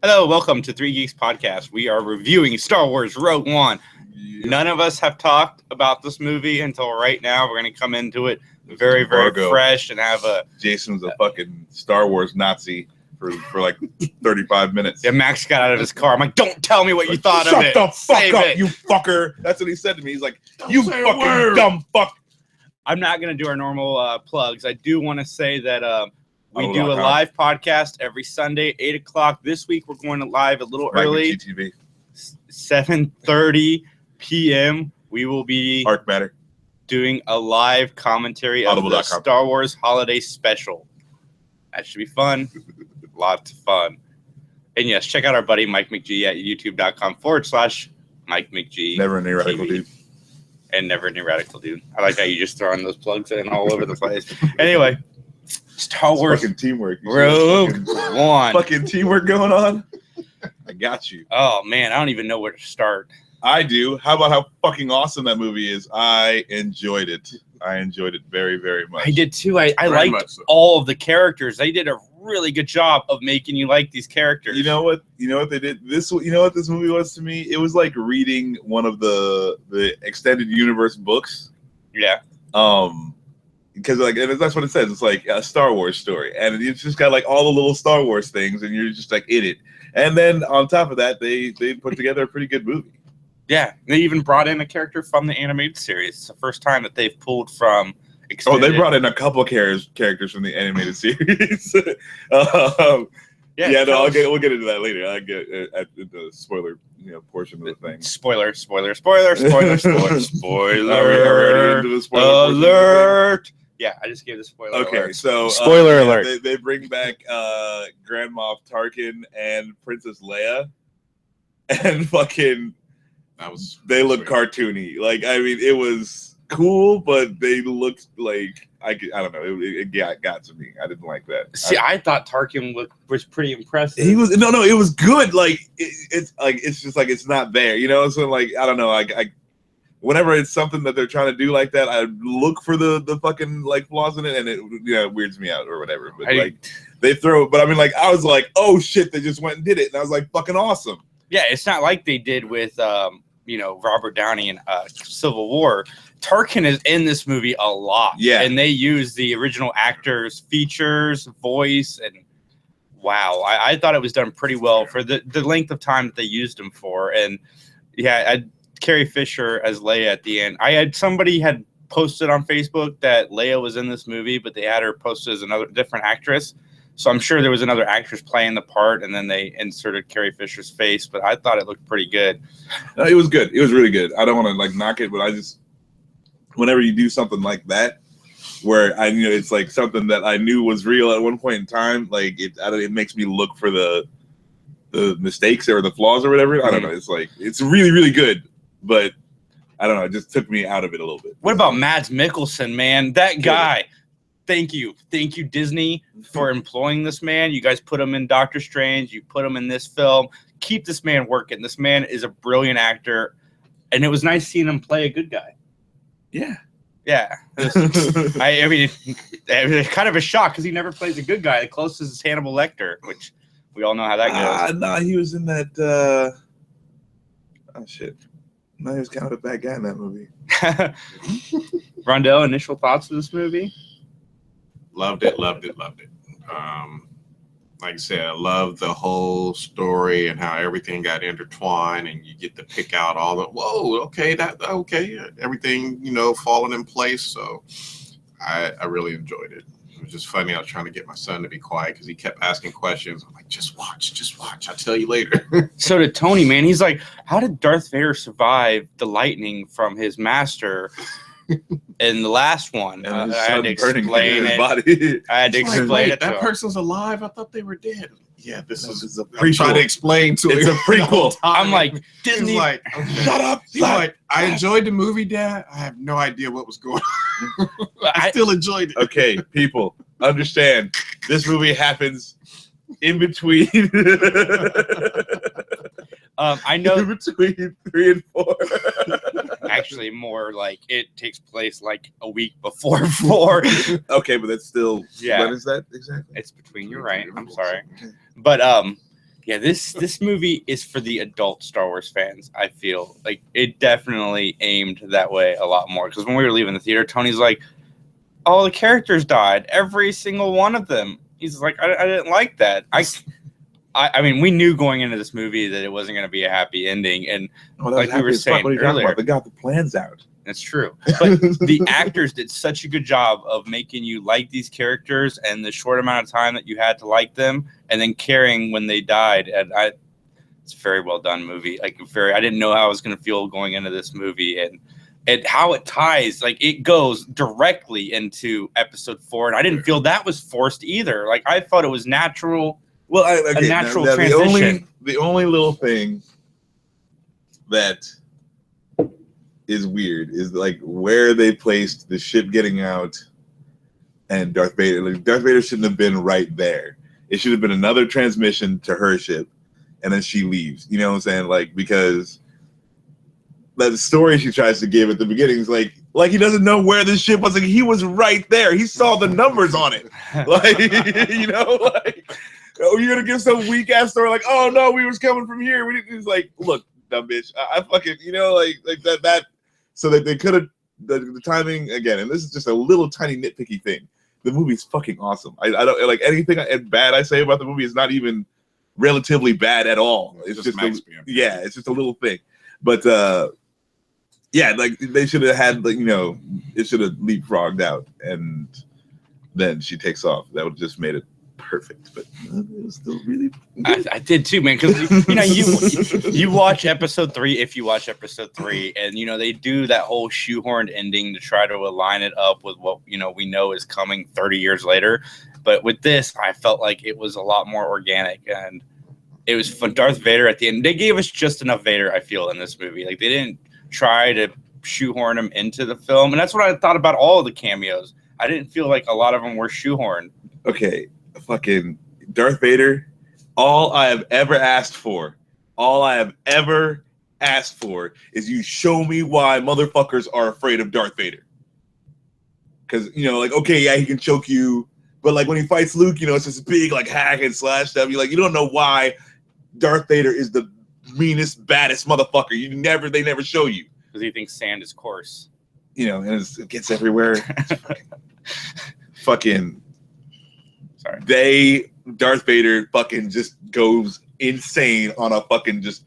Hello, welcome to Three Geeks Podcast. We are reviewing Star Wars Rogue One. None of us have talked about this movie until right now. We're going to come into it very fresh and have a... Jason's a fucking Star Wars Nazi for like 35 minutes. Yeah, Max got out of his car. I'm like, don't tell me what you thought of it. Shut the fuck up, you fucker. That's what he said to me. He's like, you fucking dumb fuck. I'm not going to do our normal plugs. I do want to say that... we do a live podcast every Sunday, 8 o'clock. This week, we're going to live a little early. McGTV. 7:30 p.m. We will be doing a live commentary of the Star Wars Holiday Special. That should be fun. Lots of fun. And yes, check out our buddy Mike McG at youtube.com/Mike McG. Never an Radical Dude. And Never an Radical Dude. I like how you just throwing those plugs in all over the place. Anyway. Star Wars fucking teamwork. Rogue One. Fucking teamwork going on. I got you. Oh man, I don't even know where to start. I do. How about how fucking awesome that movie is? I enjoyed it. I enjoyed it very, very much. I did too. I liked all of the characters. They did a really good job of making you like these characters. You know what? You know what they did? You know what this movie was to me? It was like reading one of the extended universe books. Yeah. Because and that's what it says. It's like a Star Wars story, and it's just got like all the little Star Wars things, and you're just like in it. And then on top of that, they put together a pretty good movie. Yeah, they even brought in a character from the animated series. It's the first time that they've pulled from. Oh, they brought in a couple of characters from the animated series. We'll get into that later. I'll get at the spoiler portion of the thing. Spoiler. Are we already into the spoiler alert? Yeah, I just gave the spoiler alert. Okay, so spoiler alert. They bring back Grand Moff Tarkin and Princess Leia, and fucking they look cartoony. Like, I mean, it was cool, but they looked like I don't know. It got to me. I didn't like that. See, I thought Tarkin was pretty impressive. He was no. It was good. Like it's just like it's not there. You know. So like I don't know. I whenever it's something that they're trying to do like that, I look for the fucking like flaws in it, and it weirds me out or whatever. But they throw. But I mean, like I was like, oh shit, they just went and did it, and I was like, fucking awesome. Yeah, it's not like they did with Robert Downey in Civil War. Tarkin is in this movie a lot. Yeah. And they use the original actor's features, voice, and wow. I thought it was done pretty well for the length of time that they used him for. And yeah, Carrie Fisher as Leia at the end. Somebody had posted on Facebook that Leia was in this movie, but they had her posted as another different actress. So I'm sure there was another actress playing the part, and then they inserted Carrie Fisher's face. But I thought it looked pretty good. No, it was good. It was really good. I don't want to like knock it, but I just whenever you do something like that, where it's like something that I knew was real at one point in time, like it makes me look for the mistakes or the flaws or whatever. I don't know. It's like it's really, really good, but I don't know. It just took me out of it a little bit. What about Mads Mikkelsen, man? That guy. Thank you, Disney, for employing this man. You guys put him in Doctor Strange. You put him in this film. Keep this man working. This man is a brilliant actor, and it was nice seeing him play a good guy. Yeah. I mean, it was kind of a shock because he never plays a good guy. The closest is Hannibal Lecter, which we all know how that goes. No, he was in that. Oh shit! No, he was kind of a bad guy in that movie. Rondell, initial thoughts of this movie? Loved it. Like I said, I love the whole story and how everything got intertwined, and you get to pick out all the everything falling in place. So I really enjoyed it. It was just funny. I was trying to get my son to be quiet because he kept asking questions. I'm like, just watch. I'll tell you later. So did Tony, man. He's like, how did Darth Vader survive the lightning from his master? In the last one, I had to explain it. I had to explain it. That person's alive. I thought they were dead. Yeah, this is a prequel. I'm trying to explain to it's a prequel. I'm like, Disney. He's like, okay. Shut up. He's like, I enjoyed the movie, Dad. I have no idea what was going on. I still enjoyed it. Okay, people, understand. This movie happens in between. I know in between 3 and 4. Actually, more like it takes place like a week before 4. Okay, but that's still. Yeah. When is that exactly? It's between. You're right. I'm sorry, but Yeah, this movie is for the adult Star Wars fans. I feel like it definitely aimed that way a lot more. Because when we were leaving the theater, Tony's like, "All the characters died, every single one of them." He's like, "I didn't like that." I mean, we knew going into this movie that it wasn't going to be a happy ending, and like we were saying earlier, they got the plans out. That's true. But the actors did such a good job of making you like these characters and the short amount of time that you had to like them, and then caring when they died. And it's a very well done movie. Like I didn't know how I was going to feel going into this movie, and how it ties. Like it goes directly into episode 4, and I didn't feel that was forced either. Like I thought it was natural. Well, a natural transition. The only little thing that is weird is like where they placed the ship getting out and Darth Vader. Like Darth Vader shouldn't have been right there. It should have been another transmission to her ship, and then she leaves. You know what I'm saying? Like because that story she tries to give at the beginning is like he doesn't know where this ship was. Like he was right there. He saw the numbers on it. Like you know, like oh, you're gonna give some weak ass story like, oh no, we was coming from here. It's like, look, dumb bitch. I fucking, you know, like that. So that they could have the timing again, and this is just a little tiny nitpicky thing. The movie's fucking awesome. I don't like anything bad I say about the movie is not even relatively bad at all. It's just it's just a little thing. But yeah, like they should have had like, you know, it should have leapfrogged out, and then she takes off. That would have just made it perfect, but it was still really I did too, man, because you know you watch episode 3 if you watch episode 3, and you know they do that whole shoehorned ending to try to align it up with what you know we know is coming 30 years later. But with this, I felt like it was a lot more organic, and it was fun. Darth Vader at the end, they gave us just enough Vader, I feel, in this movie. Like they didn't try to shoehorn him into the film, and that's what I thought about all of the cameos. I didn't feel like a lot of them were shoehorned. Okay, fucking Darth Vader, all I have ever asked for is you show me why motherfuckers are afraid of Darth Vader. Because, you know, like, okay, yeah, he can choke you, but like when he fights Luke, you know, it's this big like hack and slash stuff. You don't know why Darth Vader is the meanest, baddest motherfucker. They never show you. Because he thinks sand is coarse. You know, and it gets everywhere. fucking Sorry. Darth Vader fucking just goes insane on a fucking just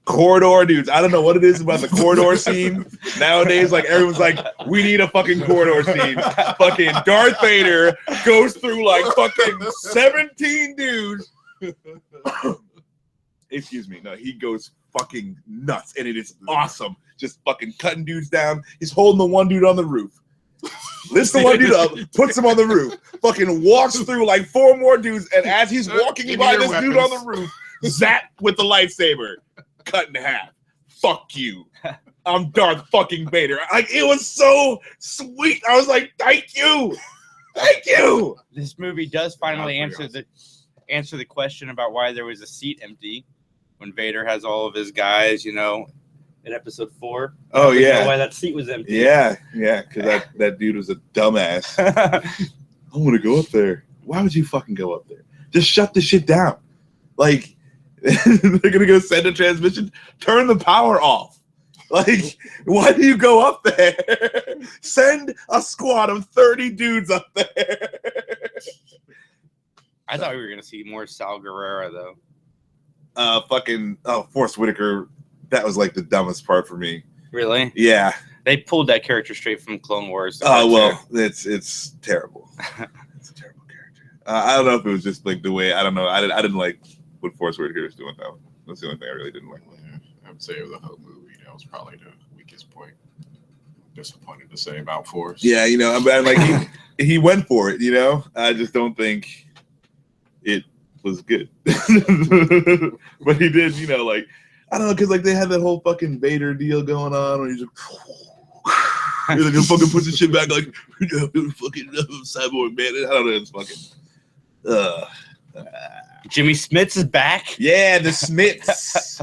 corridor, dudes. I don't know what it is about the corridor scene nowadays. Like everyone's like, we need a fucking corridor scene. Fucking Darth Vader goes through like fucking 17 dudes. Excuse me. No, he goes fucking nuts, and it is awesome. Just fucking cutting dudes down. He's holding the one dude on the roof. Lifts the one dude up, puts him on the roof, fucking walks through like 4 more dudes, and as he's walking by this dude on the roof, zap with the lightsaber, cut in half. Fuck you. I'm Darth fucking Vader. It was so sweet. I was like, thank you. Thank you. This movie does finally answer the question about why there was a seat empty when Vader has all of his guys, you know, in episode 4. Oh yeah, why that seat was empty. Yeah, because that dude was a dumbass. I'm gonna go up there. Why would you fucking go up there? Just shut the shit down. Like they're gonna go send a transmission. Turn the power off. Like why do you go up there? Send a squad of 30 dudes up there. I thought we were gonna see more Sal Guerrero though. Forrest Whitaker. That was like the dumbest part for me. Really? Yeah. They pulled that character straight from Clone Wars. Oh well, it's terrible. It's a terrible character. I don't know if it was just like the way. I don't know. I didn't like what Forrest Whitaker was doing. That that's the only thing I really didn't like. Yeah, I would say of the whole movie, that was probably the weakest point. Disappointed to say about Forrest. Yeah, you know, I'm like he went for it. You know, I just don't think it was good. But he did. You know, like. I don't know, because like they had that whole fucking Vader deal going on where he's like fucking puts the shit back like fucking cyborg man. I don't know, it's fucking Jimmy Smits is back. Yeah, the Smits.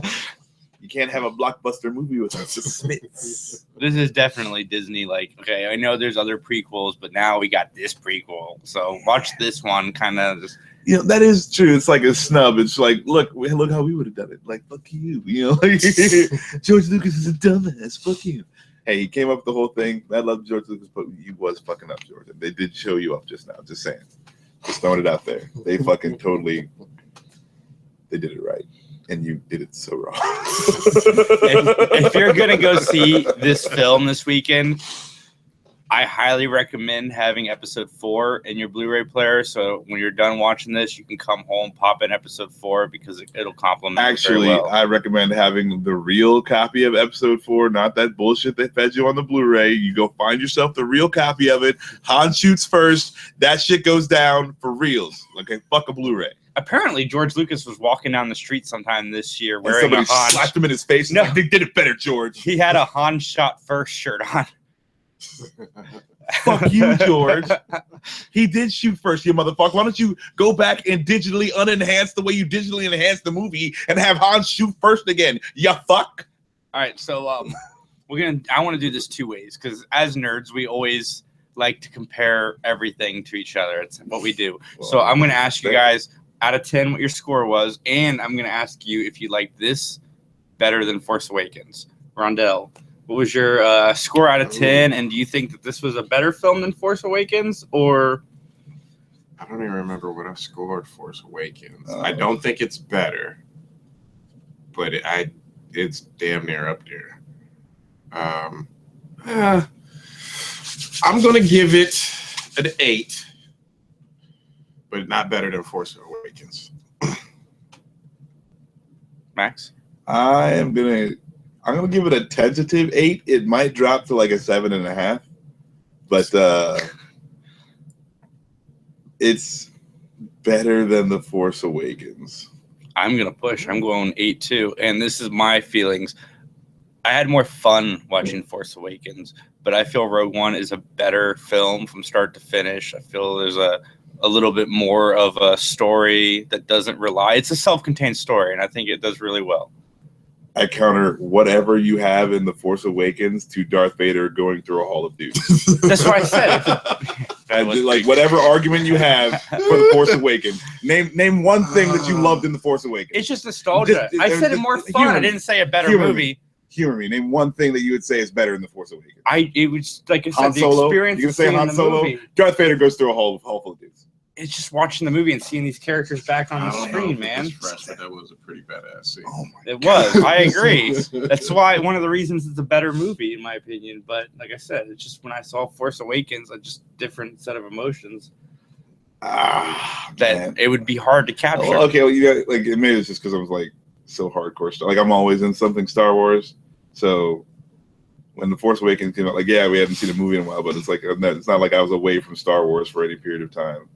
You can't have a blockbuster movie without the Smiths. This is definitely Disney. Like, okay, I know there's other prequels, but now we got this prequel. So watch this one, kind of just. You know, that is true. It's like a snub. It's like, look how we would have done it. Like, fuck you. You know, like, George Lucas is a dumbass. Fuck you. Hey, he came up with the whole thing. I love George Lucas, but you was fucking up, George. They did show you up just now. Just saying. Just throwing it out there. They fucking totally. They did it right. And you did it so wrong. if you're gonna go see this film this weekend, I highly recommend having episode 4 in your Blu-ray player. So when you're done watching this, you can come home, pop in episode 4 because it'll complement. Actually, very well. I recommend having the real copy of episode 4, not that bullshit they fed you on the Blu-ray. You go find yourself the real copy of it. Han shoots first. That shit goes down for reals. Okay, fuck a Blu-ray. Apparently, George Lucas was walking down the street sometime this year And wearing somebody a Han. slapped him in his face. No. Like, they did it better, George. He had a Han shot first shirt on. Fuck you, George. He did shoot first, you motherfucker. Why don't you go back and digitally unenhance the way you digitally enhanced the movie and have Han shoot first again? You fuck. All right, so I want to do this 2 ways because as nerds, we always like to compare everything to each other. It's what we do. Well, so I'm going to ask you guys out of 10 what your score was, and I'm going to ask you if you like this better than Force Awakens. Rondell, what was your score out of 10, and do you think that this was a better film than Force Awakens, or? I don't even remember what I scored Force Awakens. I don't think it's better, but it's damn near up there. I'm going to give it an 8. But not better than Force Awakens. Max? I'm gonna give it a tentative 8. It might drop to like a 7.5, but it's better than The Force Awakens. I'm gonna push. I'm going 8 too, and this is my feelings. I had more fun watching Force Awakens, but I feel Rogue One is a better film from start to finish. I feel there's a little bit more of a story that doesn't rely. It's a self-contained story, and I think it does really well. I counter whatever you have in The Force Awakens to Darth Vader going through a hall of dudes. That's what I said. Like whatever argument you have for The Force Awakens, name one thing that you loved in The Force Awakens. It's just nostalgia. I said it more fun. I didn't say a better movie. Humor me. Name one thing that you would say is better in The Force Awakens. It was like I said, Han the Solo. experience. You can say Han Solo. Movie. Darth Vader goes through a hall full of dudes. It's just watching the movie and seeing these characters back on the screen, man. Fresh, but that was a pretty badass scene. Oh my It was. I agree. That's why one of the reasons it's a better movie, in my opinion. But like I said, it's just when I saw Force Awakens, a just different set of emotions. That it would be hard to capture. Well, okay, well, you got like maybe it's just because I was like so hardcore. Like I'm always in something Star Wars. So when The Force Awakens came out, like yeah, we hadn't seen a movie in a while, but it's like it's not like I was away from Star Wars for any period of time.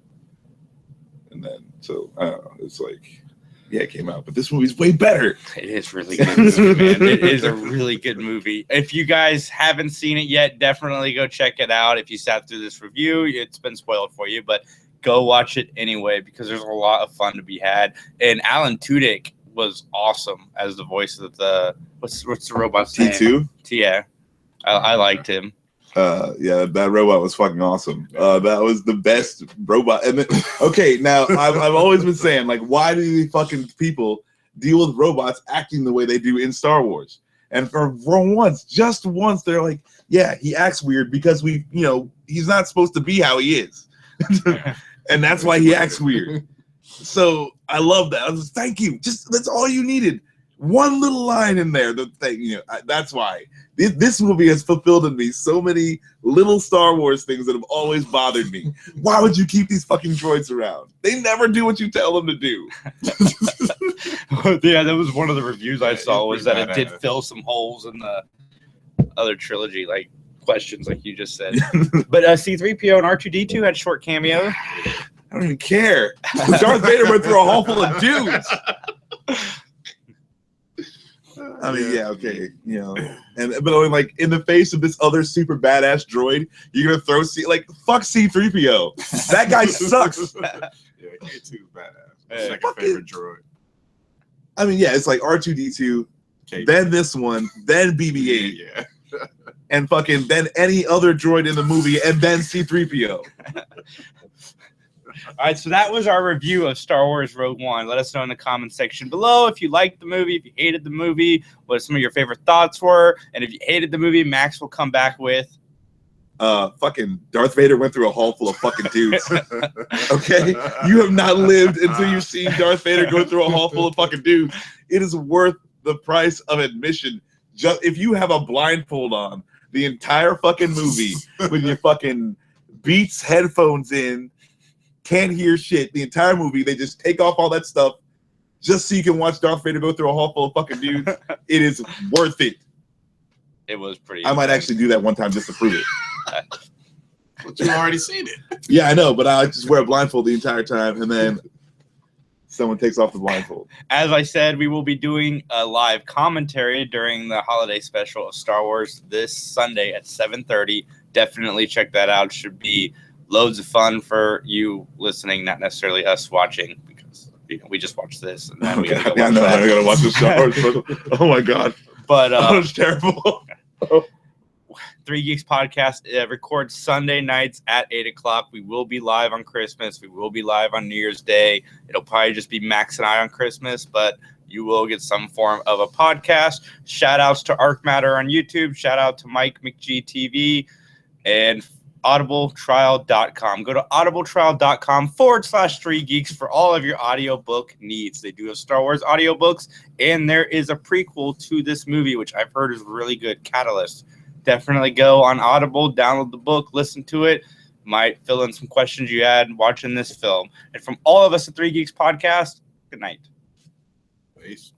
And then so I don't know. It's like yeah, it came out, but this movie's way better. It is really good movie, man. It is a really good movie. If you guys haven't seen it yet, definitely go check it out. If you sat through this review, it's been spoiled for you, but go watch it anyway because there's a lot of fun to be had. And Alan Tudyk was awesome as the voice of the what's the robot's name? T2? Yeah, I liked him. Yeah, that robot was fucking awesome. That was the best robot. And then, okay, now I've always been saying, like, why do these fucking people deal with robots acting the way they do in Star Wars? And for once, just once, they're like, yeah, he acts weird because he's not supposed to be how he is, and that's why he acts weird. So I love that. I was thank you. That's all you needed. One little line in there. That's why this movie has fulfilled in me so many little Star Wars things that have always bothered me. Why would you keep these fucking droids around? They never do what you tell them to do. Yeah, that was one of the reviews I saw was that it did fill some holes in the other trilogy, like questions, like you just said. But C-3PO and R2-D2 had short cameos. I don't even care. Darth Vader went through a hall full of dudes. I mean, yeah, okay, but like in the face of this other super badass droid, you're gonna throw fuck C-3PO. That guy sucks. Yeah, K2's badass. Second favorite droid. I mean, yeah, it's like R2-D2, then this one, then BB-8, Yeah. and fucking then any other droid in the movie, and then C-3PO. All right, so that was our review of Star Wars Rogue One. Let us know in the comment section below if you liked the movie, if you hated the movie, what some of your favorite thoughts were, and if you hated the movie, Max will come back with fucking Darth Vader went through a hall full of fucking dudes. Okay? You have not lived until you've seen Darth Vader go through a hall full of fucking dudes. It is worth the price of admission. Just if you have a blindfold on the entire fucking movie with your fucking Beats headphones in, can't hear shit, the entire movie, they just take off all that stuff just so you can watch Darth Vader go through a hall full of fucking dudes. It is worth it. It was pretty. I might actually do that one time just to prove it. But you already seen it. Yeah, I know, but I just wear a blindfold the entire time, and then someone takes off the blindfold. As I said, we will be doing a live commentary during the holiday special of Star Wars this Sunday at 7:30. Definitely check that out. It should be loads of fun for you listening, not necessarily us watching, because we just watched this and then we gotta go watch that. I gotta watch the Star Wars special. Oh my god! But that was terrible. Three Geeks Podcast records Sunday nights at 8 o'clock. We will be live on Christmas. We will be live on New Year's Day. It'll probably just be Max and I on Christmas, but you will get some form of a podcast. Shout outs to Arc Matter on YouTube. Shout out to McGTV and audibletrial.com. Go to audibletrial.com/3 geeks for all of your audiobook needs. They do have Star Wars audiobooks, and there is a prequel to this movie, which I've heard is really good, Catalyst. Definitely go on Audible, download the book, listen to it. Might fill in some questions you had watching this film. And from all of us at Three Geeks Podcast, good night. Peace.